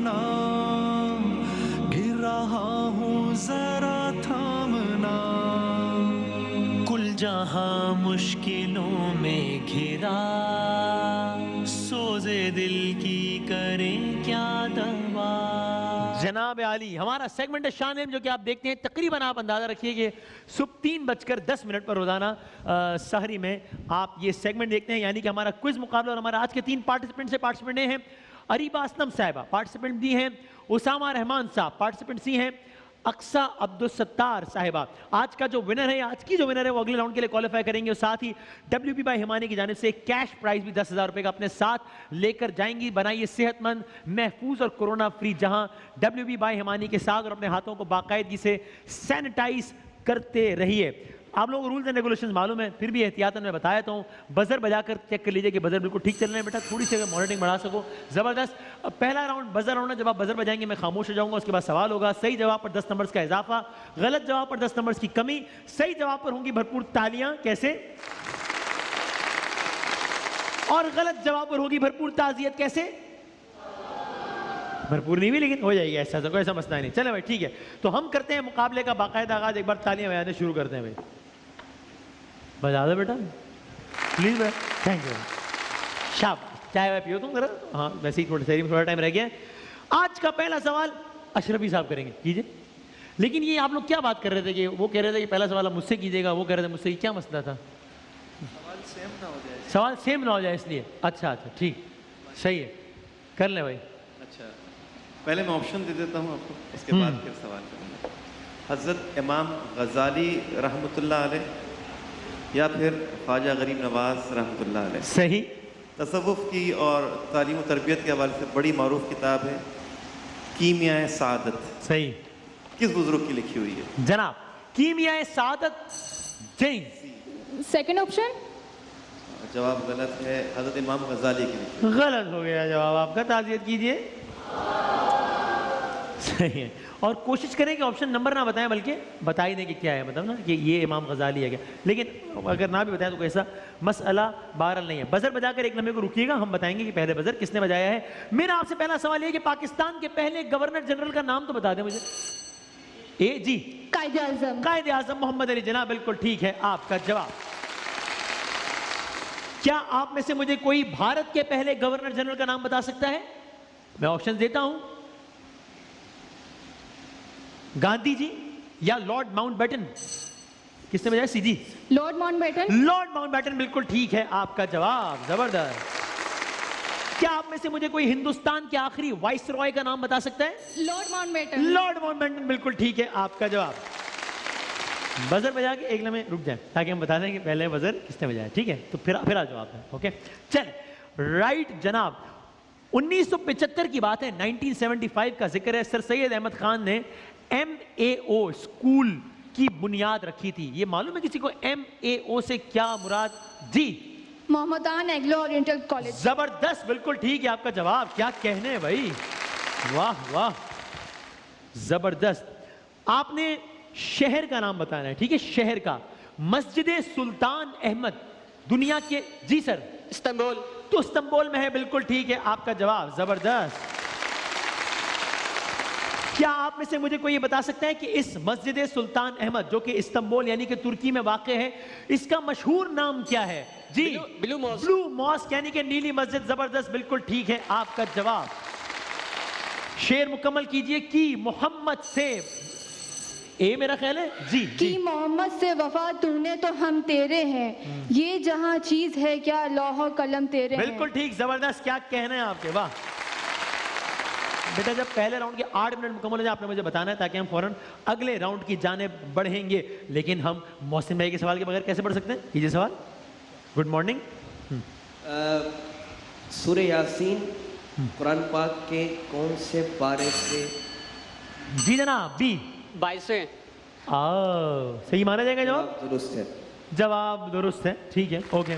थामना, गिर रहा हूँ जरा थामना। कुल जहां मुश्किलों में घिरा, सोजे दिल की करें क्या दवा। जनाब आली, हमारा सेगमेंट है शान जो कि आप देखते हैं तकरीबन, आप अंदाजा रखिए कि सुबह 3:10 पर रोजाना सहरी में आप ये सेगमेंट देखते हैं, यानी कि हमारा क्विज मुकाबला। और हमारा आज के 3 पार्टिसिपेंट हैं अरीबा असलम साहिबा, पार्टिसिपेंट भी हैं उसामा रहमान साहब, पार्टिसिपेंट सी हैं अक्सा अब्दुल सत्तार साहिबा। आज का जो विनर है, आज की जो विनर है वो अगले राउंड के लिए क्वालिफाई करेंगे, और साथ ही WP बाय हिमानी की जानिब से कैश प्राइज भी 10,000 रुपए का अपने साथ लेकर जाएंगी। बनाइए सेहतमंद, महफूज और कोरोना फ्री जहां WP बाय हिमानी के साथ, और अपने हाथों को बाकायदगी से सैनिटाइज करते रहिए। आप लोगों को रूल्स एंड रेगुलेशंस मालूम है, फिर भी एहतियातन मैं बताया तो हूँ। बजर बजाकर चेक कर लीजिए कि बजर बिल्कुल ठीक चल रहे हैं बेटा, थोड़ी सी अगर मॉनिटरिंग बढ़ा सको ज़बरदस्त। पहला राउंड बजर राउंड है, जब आप बजर बजाएंगे मैं खामोश हो जाऊंगा, उसके बाद सवाल होगा। सही जवाब पर 10 नंबर्स का इजाफा, गलत जवाब पर 10 नंबर्स की कमी, सही जवाब पर होंगी भरपूर तालियां, कैसे, और गलत जवाब पर होगी भरपूर ताजियत, कैसे, भरपूर नहीं भी लेकिन हो जाएगी, ऐसा कोई ऐसा मसला नहीं। चले भाई ठीक है, तो हम करते हैं मुकाबले का बाकायदा आगाज। एक बार तालियां बजाने शुरू करते हैं भाई, बजा दो बेटा प्लीज भाई, थैंक यू। शाबाश, चाय वाय पियो तुम जरा, हाँ वैसे ही थोड़ा टाइम रह गया है। आज का पहला सवाल अशरफी साहब करेंगे, कीजिए। लेकिन ये आप लोग क्या बात कर रहे थे कि वो कह रहे थे कि पहला सवाल आप मुझसे कीजिएगा, वो कह रहे थे मुझसे, क्या मसला था? सवाल सेम ना हो जाए इसलिए। अच्छा ठीक, सही है, कर ले भाई। अच्छा, पहले मैं ऑप्शन दे देता हूँ आपको, इसके बाद फिर सवाल करूँगा। हज़रत इमाम गज़ाली रहमतुल्लाह अलैह या फिर ख्वाजा गरीब नवाज रहमतुल्लाह अलैह। सही। तसव्वुफ़ की और तालीम और तरबियत के हवाले से बड़ी मारूफ किताब है कीमियाए सादत। सही। किस बुजुर्ग की लिखी हुई है? जनाब कीमियाए सादत जैन। सेकंड ऑप्शन जवाब गलत है, हज़रत इमाम गज़ाली की लिखी हुई। गलत हो गया जवाब आपका, ताज़ियत कीजिए। सही है, और कोशिश करें कि ऑप्शन नंबर ना बताएं, बल्कि बता ही दें कि क्या है, मतलब ना कि ये इमाम गज़ाली है क्या। लेकिन अगर ना भी बताएं तो कोई ऐसा मसला बहरहाल नहीं है। बजर बजाकर एक लम्हे को रुकिएगा, हम बताएंगे कि पहले बजर किसने बजाया है। मेरा आपसे पहला सवाल ये कि पाकिस्तान के पहले गवर्नर जनरल का नाम तो बता दें मुझे। जी, कायदे आज़म मोहम्मद अली। जनाब बिल्कुल ठीक है आपका जवाब। क्या आप में से मुझे कोई भारत के पहले गवर्नर जनरल का नाम बता सकता है? मैं ऑप्शन देता हूं, गांधी जी या लॉर्ड माउंटबेटन। किसने बजाया? CG, Lord Mountbatten. Lord Mountbatten बिल्कुल ठीक है आपका जवाब, जबरदस्त। क्या आप में से मुझे कोई हिंदुस्तान के आखिरी वाइस रॉय का नाम बता सकता है? Lord Mountbatten. लॉर्ड माउंटबेटन बिल्कुल ठीक है आपका जवाब। बजर बजा के एक लम्हे रुक जाए ताकि हम बता दें कि पहले बजर किसने बजाया, ठीक है? तो फिर जवाब है, ओके चल राइट जनाब। 1975 की बात है, 1975 का जिक्र है। सर सैयद अहमद खान ने MAO स्कूल की बुनियाद रखी थी। ये मालूम है किसी को MAO से क्या मुराद? जी, मोहम्मदान एंग्लो ओरिएंटल कॉलेज। जबरदस्त, बिल्कुल ठीक है आपका जवाब। क्या कहने हैं भाई, वाह वाह, जबरदस्त। आपने शहर का नाम बताना है, ठीक है? शहर का। मस्जिद सुल्तान अहमद दुनिया के, जी सर, इस्तांबुल। तो इस्तांबुल में है, बिल्कुल ठीक है आपका जवाब, जबरदस्त। क्या आप में से मुझे कोई ये बता सकता है कि इस मस्जिद सुल्तान अहमद जो कि इस्तांबुल यानी कि तुर्की में वाक़ है, इसका मशहूर नाम क्या है? जी, ब्लू मॉस्क। ब्लू मॉस्क यानी कि नीली मस्जिद, जबरदस्त, बिल्कुल ठीक है आपका जवाब। शेर मुकम्मल कीजिए। कि मोहम्मद से, ए मेरा ख्याल है जी, कि मोहम्मद से वफा तूने तो हम तेरे हैं, ये जहां चीज है क्या लौह कलम तेरे हैं। बिल्कुल ठीक, जबरदस्त। क्या कहना है आपके, वाह बेटा। जब पहले राउंड के 8 मिनट मुकम्मल हो जाए आपने मुझे बताना है ताकि हम फौरन अगले राउंड की जानिब बढ़ेंगे। लेकिन हम मोहसिन भाई के सवाल के बगैर कैसे बढ़ सकते हैं? कीजिए सवाल। Good morning. सूरह यासीन कुरान पाक के कौन से पारे से? जी जनाब, बी 22वें। सही माना जाएगा जवाब? दुरुस्त है। जवाब दुरुस्त है, ठीक है, ओके।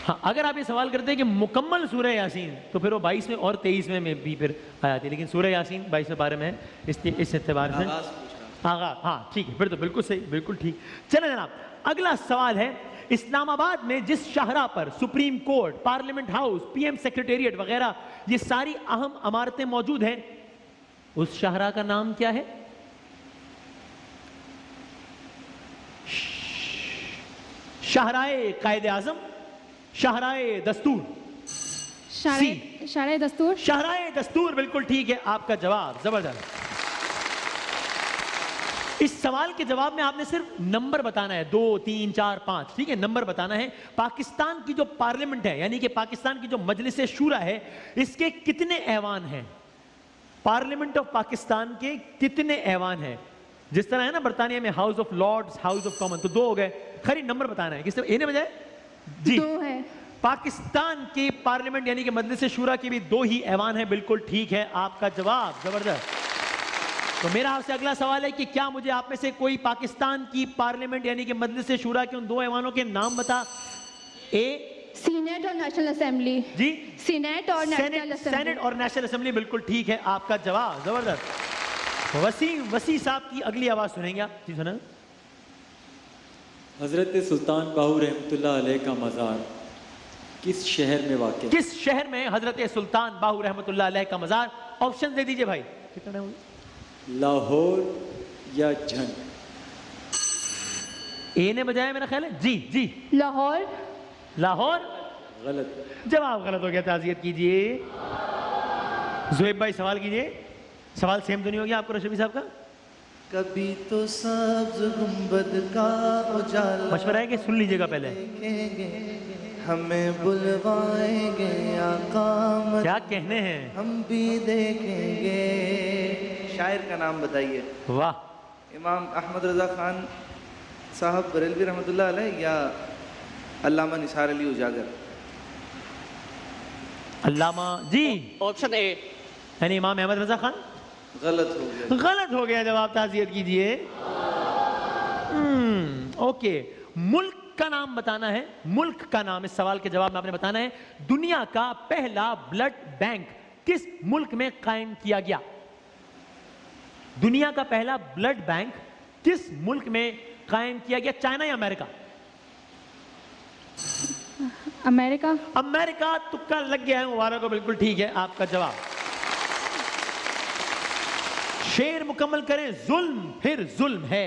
हाँ, अगर आप ये सवाल करते हैं कि मुकम्मल सूरह यासीन तो फिर वो 22वें और 23वें में भी फिर आ जाती है, लेकिन सूरह यासीन 22वें पारे में है, इसलिए इस एतबार से आगाज, हाँ ठीक है, फिर तो बिल्कुल सही, बिल्कुल ठीक। चले जनाब, अगला सवाल है, इस्लामाबाद में जिस शाहरा पर supreme court, parliament house, PM secretariat वगैरह ये सारी अहम इमारतें मौजूद हैं, उस शाहरा का नाम क्या है? शाहराए कायदे आजम, शाहराए दस्तूर? शाहराए दस्तूर। शाहराए दस्तूर, बिल्कुल ठीक है आपका जवाब, जबरदस्त। इस सवाल के जवाब में आपने सिर्फ नंबर बताना है, 2, 3, 4, 5, ठीक है, नंबर बताना है। पाकिस्तान की जो पार्लियामेंट है, यानी कि पाकिस्तान की जो मजलिस शूरा है, इसके कितने ऐवान हैं? पार्लियामेंट ऑफ पाकिस्तान के कितने ऐवान हैं? जिस तरह है ना बरतानिया में House of Lords, House of Common, तो 2 हो गए। खरी नंबर बताना है, किस तरह, ए ने बजाय जी 2 है। पाकिस्तान की पार्लियामेंट यानी कि मजलिस शूरा की भी 2 ही ऐवान है, बिल्कुल ठीक है आपका जवाब, जबरदस्त। तो मेरा आपसे अगला सवाल है कि क्या मुझे आप में से कोई पाकिस्तान की पार्लियामेंट यानी कि मजलिस शूरा के उन 2 ऐवानों के नाम बता? ए सीनेट और नेशनल असेंबली। जी, सीनेट और नेशनल असेंबली। सेनेट और नेशनल असेंबली, बिल्कुल ठीक है आपका जवाब, जबरदस्त। वसी साहब की अगली आवाज सुनेंगे आप, जी सुना। हजरत सुल्तान बाहू रहमतुल्लाह अलैह का मज़ार किस शहर में वाक़ है? किस शहर में हजरत सुल्तान बाहू रहमतुल्लाह अलैह का मज़ार? ऑप्शन दे दीजिए भाई, कितना है? लाहौर या झंग? ए ने बजाया मेरा ख्याल है, जी जी लाहौर। लाहौर गलत। जवाब गलत हो गया, ताज़ियत कीजिए। ज़ुहैब भाई सवाल कीजिए। सवाल सेम तो नहीं हो गया आपको रशबी साहब का? कभी तो सब्ज गुंबद का उजाला मशवरा है कि सुन लीजिएगा पहले। हमें बुलवाएंगे आका, क्या कहने हैं? हम भी देखेंगे। शायर का नाम बताइए। वाह। इमाम अहमद रज़ा खान साहब बरेलवी रहमतुल्लाह अलैह या अल्लामा निसार अली उजागर? अल्लामा जी, ऑप्शन ए। यानी इमाम अहमद रजा खान? गलत हो गया। गलत हो गया जवाब, ताज़ियत कीजिए। ओके, मुल्क का नाम बताना है, मुल्क का नाम इस सवाल के जवाब में आपने बताना है। दुनिया का पहला ब्लड बैंक किस मुल्क में कायम किया गया? दुनिया का पहला ब्लड बैंक किस मुल्क में कायम किया गया? चाइना या अमेरिका? अमेरिका। अमेरिका, तुक्का लग गया है, मुबारक हो, बिल्कुल ठीक है आपका जवाब। शेर मुकम्मल करें। जुल्म फिर जुल्म है,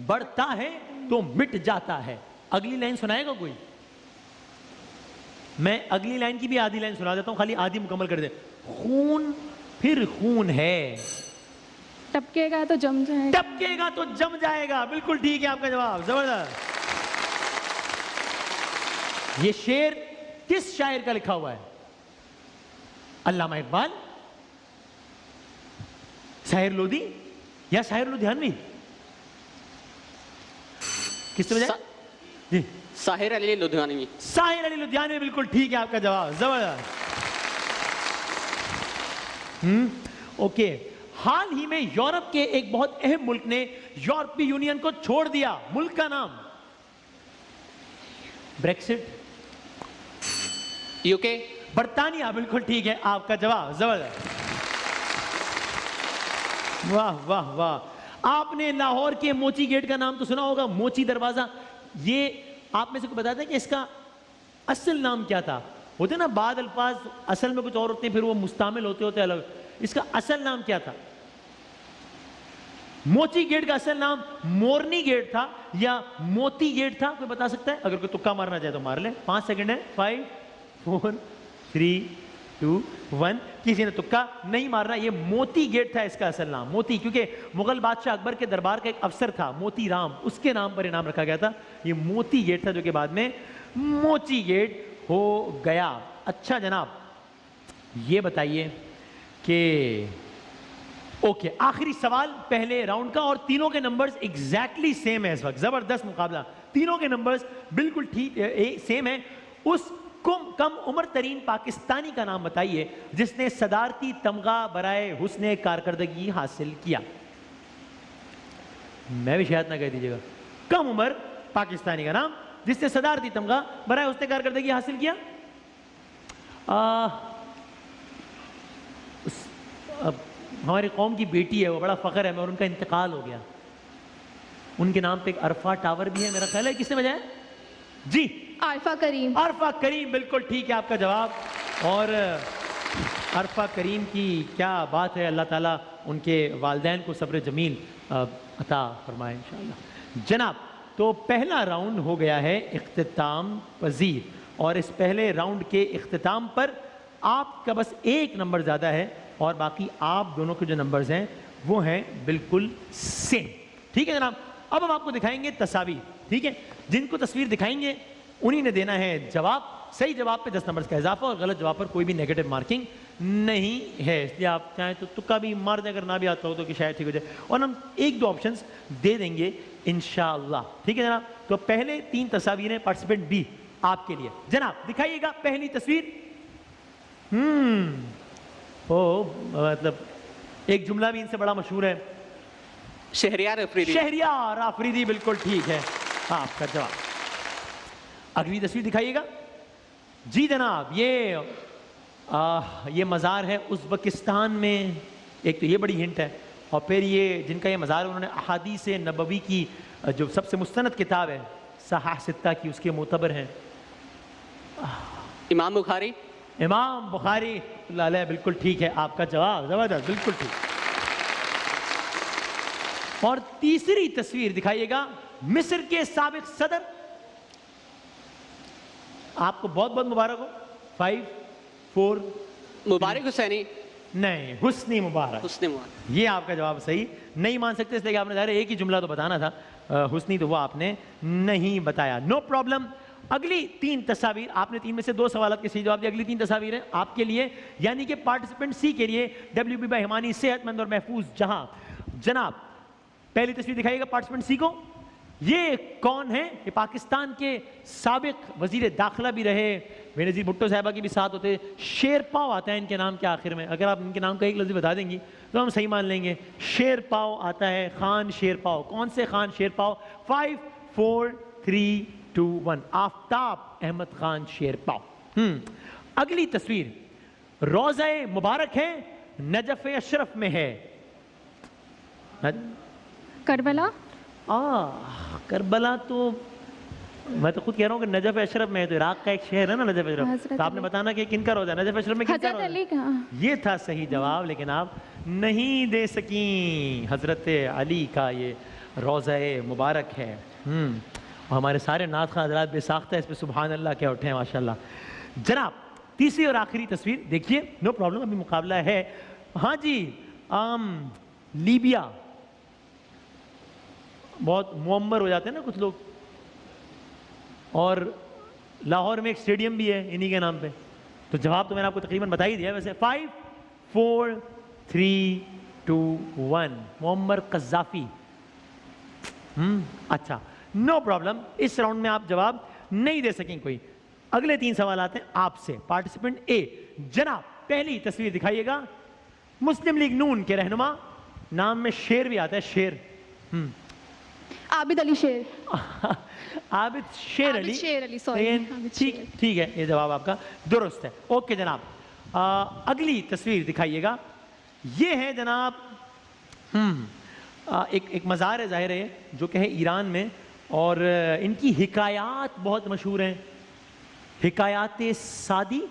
बढ़ता है तो मिट जाता है। अगली लाइन सुनाएगा कोई? मैं अगली लाइन की भी आधी लाइन सुना देता हूं, खाली आधी मुकम्मल कर दे। खून फिर खून है, टपकेगा तो जम जाएगा। टपकेगा तो जम जाएगा, बिल्कुल ठीक है आपका जवाब, जबरदस्त। ये शेर किस शायर का लिखा हुआ है? अल्लामा इकबाल, शायर लोधी या शायर लुधियानवी? किससे बजाय? जी, साहिर अली लुधियानवी। साहिर अली लुधियानवी, बिल्कुल ठीक है आपका जवाब, जबरदस्त। ओके, हाल ही में यूरोप के एक बहुत अहम मुल्क ने यूरोपीय यूनियन को छोड़ दिया, मुल्क का नाम? ब्रेक्सिट, यूके, बर्तानिया, बिल्कुल ठीक है आपका जवाब, जबरदस्त। वाह वाह वाह। आपने लाहौर के मोची गेट का नाम तो सुना होगा, मोची दरवाजा। ये आप में से कोई बताता है कि इसका असल नाम क्या था? होते ना बाद अल्फाज असल में कुछ और होते हैं, फिर वो मुस्तामिल होते होते अलग। इसका असल नाम क्या था? मोची गेट का असल नाम मोरनी गेट था या मोती गेट था? कोई बता सकता है? अगर कोई तुक्का मारना चाहे तो मार ले। 5 सेकंड है। 5 4 3 2 1। किसी ने तुक्का नहीं मारना। ये मोती गेट था इसका असल नाम, मोती, क्योंकि मुगल बादशाह अकबर के दरबार का एक अफसर था मोती राम, उसके नाम पर इनाम रखा गया था। ये मोती गेट था जो कि बाद में मोची गेट हो गया। अच्छा जनाब, ये बताइए कि ओके, आखिरी सवाल पहले राउंड का, और तीनों के नंबर्स एग्जैक्टली सेम है इस वक्त। जबरदस्त मुकाबला, तीनों के नंबर्स बिल्कुल ठीक सेम है। उस कम उम्र तरीन पाकिस्तानी का नाम बताइए जिसने सदारती तमगा बराए हुस्ने कारकर्दगी हासिल किया। मैं भी शायद ना कह दीजिएगा। कम उम्र पाकिस्तानी का नाम जिसने सदारती तमगा बराए हुस्ने कारकर्दगी हासिल किया। अब हमारी कौम की बेटी है, वो बड़ा फ़ख्र है, और उनका इंतकाल हो गया। उनके नाम पे एक अरफा टावर भी है, मेरा ख्याल है। किसने बजाया जी? आरफा करीम। अरफा करीम, बिल्कुल ठीक है आपका जवाब। और अरफा करीम की क्या बात है, अल्लाह ताला उनके वालिदैन को सब्र जमील अता फरमाए इंशाअल्लाह। जनाब, तो पहला राउंड हो गया है इख्तिताम पजीर, और इस पहले राउंड के इख्तिताम पर आपका बस एक नंबर ज़्यादा है और बाकी आप दोनों के जो नंबर्स हैं वो हैं बिल्कुल सेम। ठीक है जनाब, अब हम आपको दिखाएंगे तस्वीर। ठीक है, जिनको तस्वीर दिखाएंगे उन्हीं ने देना है जवाब। सही जवाब पे 10 नंबर्स का इजाफा और गलत जवाब पर कोई भी नेगेटिव मार्किंग नहीं है, इसलिए आप चाहें तो तुक्का भी मार दें अगर ना भी आता हो तो, कि शायद ठीक हो जाए। और हम एक दो ऑप्शंस दे देंगे इंशाअल्लाह। ठीक है जनाब, तो पहले 3 तस्वीरें पार्टिसिपेंट बी आपके लिए। जनाब दिखाइएगा पहली तस्वीर। मतलब एक जुमला भी इनसे बड़ा मशहूर है, शहरियार अफरीदी। शहरियार आफरीदी, बिल्कुल ठीक है आपका जवाब। अगली तस्वीर दिखाइएगा जी जनाब। ये मज़ार है उज़्बेकिस्तान में, एक तो ये बड़ी हिंट है, और फिर ये जिनका ये मज़ार है उन्होंने अहादीस नबवी की जो सबसे मुस्तनद किताब है सहाह सित्ता की, उसके मोतबर हैं इमाम बुखारी। इमाम बुखारी, बिल्कुल ठीक है आपका जवाब, जबरदस्त, बिल्कुल ठीक। और तीसरी तस्वीर दिखाइएगा, मिस्र के साबिक सदर, आपको बहुत बहुत मुबारक हो। 5 4 मुबारक हुसैनी। नहीं, हुस्नी मुबारक। हुस्नी मुबारक, ये आपका जवाब सही नहीं मान सकते, इसलिए आपने ज़ाहिर एक ही जुमला तो बताना था, हुस्नी तो वो आपने नहीं बताया। No problem. अगली 3 तस्वीर, आपने 3 में से 2 सवाल के सही जवाब दिए। अगली 3 तस्वीरें आपके लिए, यानी कि पार्टिसिपेंट सी के लिए WB बाय हिमानी, सेहतमंद और महफूज जहां। जनाब पहली तस्वीर दिखाइएगा पार्टिसिपेंट सी को। ये कौन है? ये पाकिस्तान के साबिक वजीर दाखिला भी रहे, बेनज़ीर भुट्टो साहिबा के भी साथ होते। शेरपाव आता है इनके नाम के आखिर में, अगर आप इनके नाम का एक लफ्ज़ बता देंगी तो हम सही मान लेंगे। शेरपाव आता है, खान शेरपाव। कौन से खान शेरपाव? 5 4 3 2 1, आफ्ताब अहमद खान शेरपाव। अगली तस्वीर रोज़ा मुबारक है, नजफ अशरफ में है। करबला। करबला तो मैं तो खुद कह रहा हूँ कि नजफ अशरफ में है, तो इराक का एक शहर है ना नजफ अशरफ, तो आपने बताना कि किनका रोज़ा है नजफ अशरफ में, किनका हजरत अली का। ये था सही जवाब, लेकिन आप नहीं दे सकी। हजरत अली का ये रोज़ा मुबारक है। और हमारे सारे नात खां हज़रात बेसाख्ता इस पर सुभान अल्लाह क्या उठे हैं माशाल्लाह। जनाब तीसरी और आखिरी तस्वीर देखिए। नो प्रॉब्लम, अभी मुकाबला है। हाँ जी, लीबिया, बहुत मुअम्मर हो जाते हैं ना कुछ लोग, और लाहौर में एक स्टेडियम भी है इन्हीं के नाम पे। तो जवाब तो मैंने आपको तकरीबन बता ही दिया वैसे। 5 4 3 2 1, मुअम्मर कज़्ज़ाफ़ी। अच्छा, नो प्रॉब्लम, इस राउंड में आप जवाब नहीं दे सकेंगे कोई। अगले 3 सवाल आते हैं आपसे, पार्टिसिपेंट ए। जनाब पहली तस्वीर दिखाइएगा, मुस्लिम लीग नून के रहनुमा, नाम में शेर भी आता है, शेर। आबिद अली शेर। आबिद शेर अली, ठीक ठीक है, ये जवाब आपका दुरुस्त है। ओके जनाब, अगली तस्वीर दिखाइएगा। ये है जनाब एक मज़ार है, जाहिर है जो कि है ईरान में, और इनकी हिकायात बहुत मशहूर हैं। हिकायात सादी।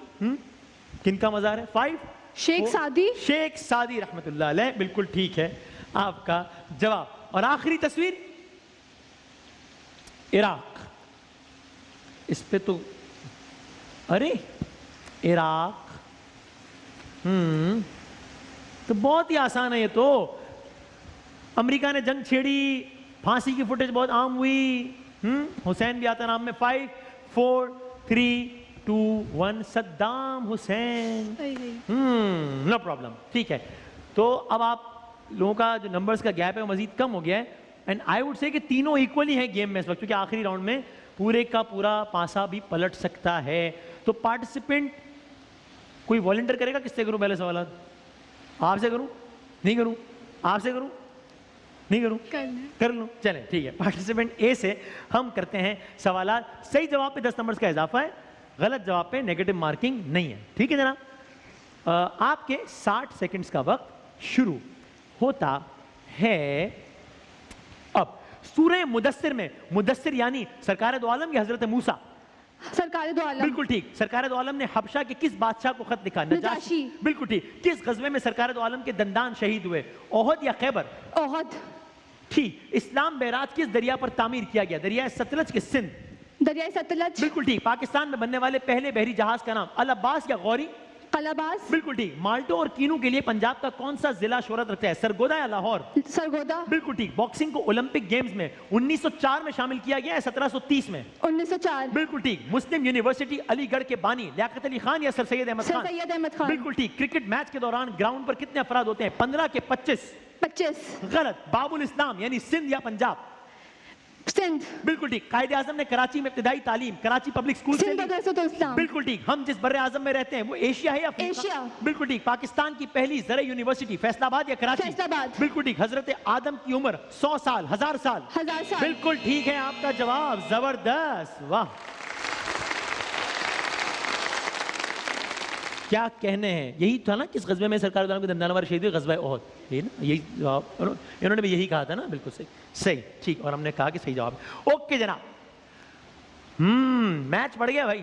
किनका मज़ार है? 5 शेख सादी। शेख सादी रहमतुल्लाह अलैह, बिल्कुल ठीक है आपका जवाब। और आखिरी तस्वीर इराक, इस पे तो अरे इराक तो बहुत ही आसान है ये तो। अमेरिका ने जंग छेड़ी, फांसी की फुटेज बहुत आम हुई। हुसैन भी आता नाम में। 5 4 3 2 1, सद्दाम हुसैन। नो प्रॉब्लम, ठीक है। तो अब आप लोगों का जो नंबर्स का गैप है वो मजीद कम हो गया है, एंड आई वुड से कि तीनों इक्वली हैं गेम में इस वक्त, क्योंकि आखिरी राउंड में पूरे का पूरा पासा भी पलट सकता है। तो पार्टिसिपेंट कोई वॉलंटियर करेगा? किससे करूं पहले सवाल? आपसे करूं? नहीं करूं? आपसे करूं? नहीं करूं? कर लूं? चलें ठीक है। पार्टिसिपेंट ए से हम करते हैं सवाल। सही जवाब पे 10 नंबर्स का इजाफा है, गलत जवाब पे नेगेटिव मार्किंग नहीं है। ठीक है जनाब, आपके 60 सेकंड्स का वक्त शुरू होता है अब। सूरह मुदस्सिर में, मुदस्सिर यानी सरकार दो आलम या हजरत मूसा? सरकार दो आलम। बिल्कुल ठीक। सरकार दो आलम ने हबशा के किस बादशाह को खत लिखा? नजाशी। बिल्कुल ठीक। किस गजवे में सरकार दो आलम के दंदान शहीद हुए? ओहद या खैबर? ओहद। ठीक। इस्लाम बैराज किस दरिया पर तामीर किया गया? दरिया सतलज के सिंध? दरिया सतलज। बिल्कुल ठीक। पाकिस्तान में बनने वाले पहले बहरी जहाज का नाम? अल अब्बास या गौरी? कलाबास। बिल्कुल ठीक। माल्टो और कीनू के लिए पंजाब का कौन सा जिला शोहरत रखता है? सरगोदा या लाहौर? सरगोदा। बिल्कुल ठीक। बॉक्सिंग को ओलंपिक गेम्स में 1904 में शामिल किया गया है 1730 में? 1904। बिल्कुल ठीक। मुस्लिम यूनिवर्सिटी अलीगढ़ के बानी लियाकत अली खान या सर सैयद अहमद सर खान? सैयद अहमद खान। बिल्कुल ठीक। क्रिकेट मैच के दौरान ग्राउंड पर कितने अफराद होते हैं? 15 के 25? 25। गलत। बाबुल इस्लाम यानी सिंध या पंजाब? सिंध। बिल्कुल ठीक। कायदे आजम ने कराची में इब्तिदाई तालीम कराची पब्लिक स्कूल से सिंध ली? मदरसतुल इस्लाम। बिल्कुल ठीक। हम जिस बर्रे आजम में रहते हैं वो एशिया है या अफ्रीका? एशिया। बिल्कुल ठीक। पाकिस्तान की पहली ज़रा यूनिवर्सिटी फैसलाबाद या कराची? फैसलाबाद। बिल्कुल ठीक। हजरत आदम की उम्र 100 साल, 1000 साल? 1000 साल। बिल्कुल ठीक है आपका जवाब। जबरदस्त, वाह। क्या कहने हैं? यही था ना किस गजबे में सरकार के दंदानवर शहीद हुए? गजबा ओहद, यही ना? यही जवाब इन्होंने भी यही कहा था ना? बिल्कुल सही, सही, ठीक। और हमने कहा कि सही जवाब। ओके जनाब, मैच बढ़ गया भाई,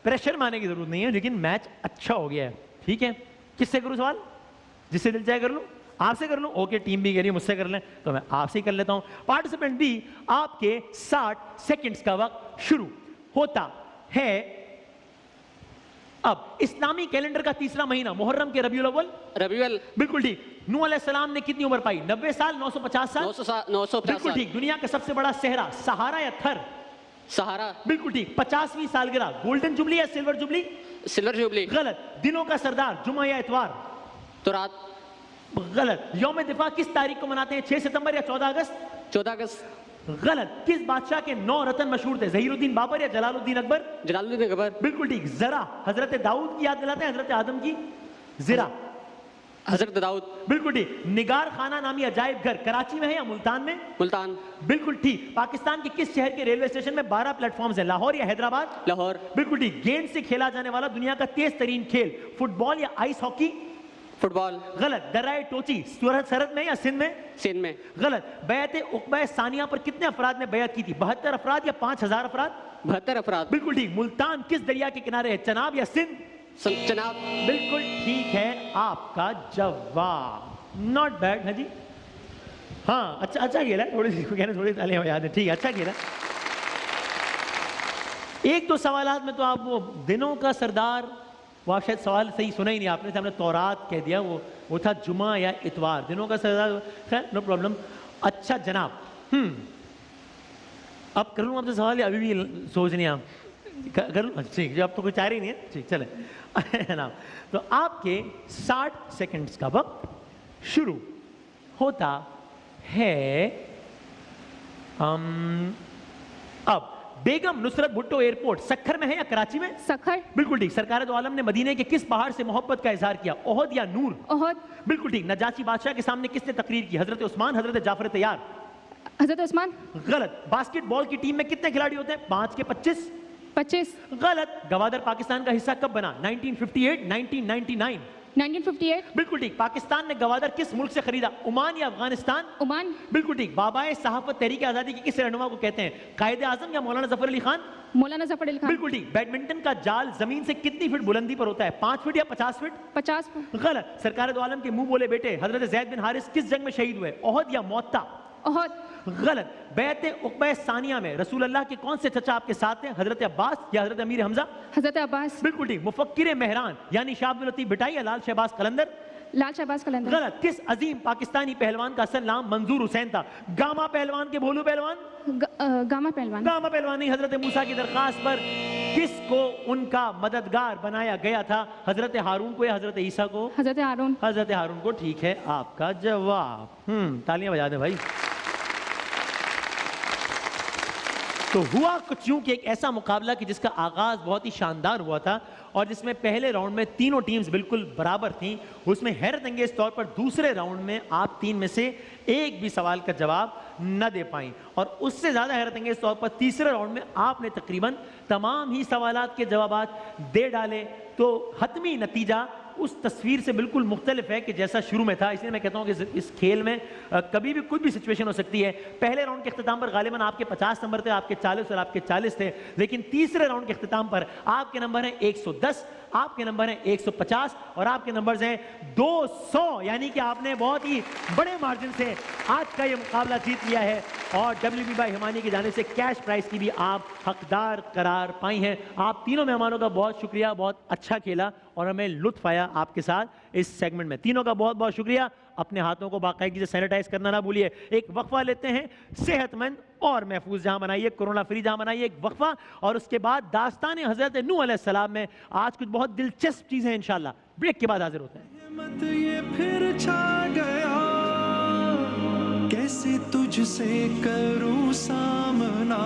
प्रेशर मारने की जरूरत नहीं है, लेकिन मैच अच्छा हो गया है। ठीक है, किससे करूं सवाल? जिससे दिल चाहे कर लूं? आपसे कर लूं? ओके, टीम भी कह रही है मुझसे कर लें, तो मैं आपसे ही कर लेता हूं। पार्टिसिपेंट बी, आपके 60 सेकंड्स का वक्त शुरू होता है अब। इस्लामी कैलेंडर का तीसरा महीना मुहर्रम के रबीउल अव्वल? रबीउल। बिल्कुल ठीक। नूह अलैहिस्सलाम ने कितनी उम्र पाई? 90 साल, 950 साल? 950 बिल्कुल ठीक। दुनिया का सबसे बड़ा सहरा सहारा या थर? सहारा। बिल्कुल ठीक। 50वीं सालगिरह गोल्डन जुबली या सिल्वर जुबली? Silver jubilee. गलत। दिनों का सरदार जुमा या इतवार? तो रात। गलत। यौम दिफा किस तारीख को मनाते हैं? 6 सितंबर या 14 अगस्त? 14 अगस्त। गलत। किस बादशाह के 9 रतन मशहूर थे? जहीरुद्दीन बाबर या जलालुद्दीन अकबर? जलालुद्दीन अकबर। बिल्कुल ठीक। जरा हजरत दाऊद की याद दिलाते हैं, हजरत आदम की? जिरा? हजरत दाऊद। बिल्कुल ठीक। निगार खाना नामी अजायब घर कराची में है या मुल्तान में? मुल्तान। बिल्कुल ठीक। पाकिस्तान के किस शहर के रेलवे स्टेशन में 12 प्लेटफॉर्म्स हैं? लाहौर या हैदराबाद? लाहौर। बिल्कुल ठीक। गेंद से खेला जाने वाला दुनिया का तेज तरीन खेल फुटबॉल या आइस हॉकी? फुटबॉल। गलत। दर्राए टोची सरहद में या सिंध में? सिंध में। गलत। बैत उक़बा सानिया पर कितने अफराद ने बैत की थी? 72 अफराद या 5000 अफराद? 72 अफराद। बिल्कुल ठीक। मुल्तान किस दरिया के किनारे है? चनाब या सिंध? चनाब। बिल्कुल ठीक है आपका जवाब। नॉट बैड है जी। हाँ, अच्छा खेला, थोड़ी तालियां याद है। ठीक है, अच्छा खेला। एक दो सवालात में तो आप वो दिनों का सरदार, वो आप शायद सवाल सही सुना ही नहीं आपने, हमने तौरात कह दिया, वो था जुमा या इतवार। दिनों का सरदार, खैर नो प्रॉब्लम। अच्छा जनाब, अब कर लूँ आपसे सवाल या अभी भी सोच नहीं? आप कर लूँ? ठीक, अब तो कुछ आ रही नहीं है। ठीक, चले ना। तो आपके 60 सेकंड्स का वक्त शुरू होता है अब। बेगम नुसरत भुट्टो एयरपोर्ट सखर में है या कराची में? सखर। बिल्कुल ठीक। सरकार दो आलम ने मदीने के किस पहाड़ से मोहब्बत का इजहार किया? ओहद या नूर? ओहद। बिल्कुल ठीक। नजाशी बादशाह के सामने किसने तकरीर की? हजरत उस्मान, हजरत जाफर तैयार? हजरत उस्मान। गलत। बास्केटबॉल की टीम में कितने खिलाड़ी होते हैं? 5 के 25? 25। गलत। गवादर पाकिस्तान का हिस्सा कब बना? 1958, 1999? 1958। बिल्कुल ठीक। पाकिस्तान ने गवादर किस मुल्क से खरीदा? ओमान या अफगानिस्तान? ओमान। बिल्कुल ठीक। बाबाए सहाफत तहरीक आजादी के किस रहनुमा को कहते हैं? कायदे आजम या मौलाना जफर अली खान? मौलाना जफर अली खान। बिल्कुल ठीक। बैडमिंटन का जाल जमीन से कितनी फीट बुलंदी पर होता है? 5 फीट या 50 फीट? 50। गलत। सरकार दो आलम के मुंह बोले बेटे हजरत जैद बिन हारिस किस जंग में शहीद हुए? ओहद या मोत्ता? ओहद। गलत। बैत उक़बा सानिया में रसूल अल्लाह के कौन से चचा आपके साथ हैं? हजरत अब्बास या हजरत अमीर हमजा? हजरत अब्बास। बिल्कुल ठीक। मुफक्किर मेहरान यानी शाह अब्दुल लतीफ भिटाई या लाल शहबाज कलंदर? लाल शहबाज कलंदर। गलत। किस अजीम पाकिस्तानी पहलवान का असल नाम मंजूर हुसैन था? गामा पहलवान के भोलू पहलवान? गामा पहलवान। गामा पहलवान नहीं। हजरत मूसा की दरखास्त पर किसको उनका मददगार बनाया गया था? हजरत हारून को या हजरत ईसा को? हजरत हारून। हजरत हारून को। ठीक है आपका जवाब। तालियां बजा दें भाई। तो हुआ कुछ यूं कि एक ऐसा मुकाबला कि जिसका आगाज बहुत ही शानदार हुआ था और जिसमें पहले राउंड में तीनों टीम्स बिल्कुल बराबर थीं। उसमें हैरत अंगेज तौर पर दूसरे राउंड में आप 3 में से एक भी सवाल का जवाब न दे पाई और उससे ज़्यादा हैरत अंगेज तौर पर तीसरे राउंड में आपने तकरीबन तमाम ही सवालात के जवाब दे डाले। तो हतमी नतीजा उस तस्वीर से बिल्कुल मुख्तलिफ है कि जैसा शुरू में था। इसलिए मैं कहता हूँ कि इस खेल में कभी भी कुछ भी सिचुएशन हो सकती है। पहले राउंड के अख्तिताम पर गालिबन आपके 50 नंबर थे, आपके 40 और आपके 40 थे, लेकिन तीसरे राउंड के अख्तिताम पर आपके नंबर हैं 110, आपके नंबर हैं 150 और आपके नंबर्स हैं 200, यानी कि आपने बहुत ही बड़े मार्जिन से आज का ये मुकाबला जीत लिया है और WB बाय हिमानी की जाने से कैश प्राइस की भी आप हकदार करार पाई हैं। आप तीनों मेहमानों का बहुत शुक्रिया, बहुत अच्छा खेला और हमें लुत्फ आया आपके साथ इस सेगमेंट में। तीनों का बहुत बहुत शुक्रिया। अपने हाथों को बाकायदगी से सैनिटाइज करना ना भूलिए। एक वक्फा लेते हैं, सेहतमंद और महफूज जहां बनाइए, कोरोना फ्री जहां बनाइए, एक वक्फा और उसके बाद दास्तान हजरत नूह अलैहिस्सलाम में आज कुछ बहुत दिलचस्प चीजें हैं इंशाल्लाह। ब्रेक के बाद हाजिर होते हैं। मत ये फिर छा गया, कैसे तुझसे करूं सामना।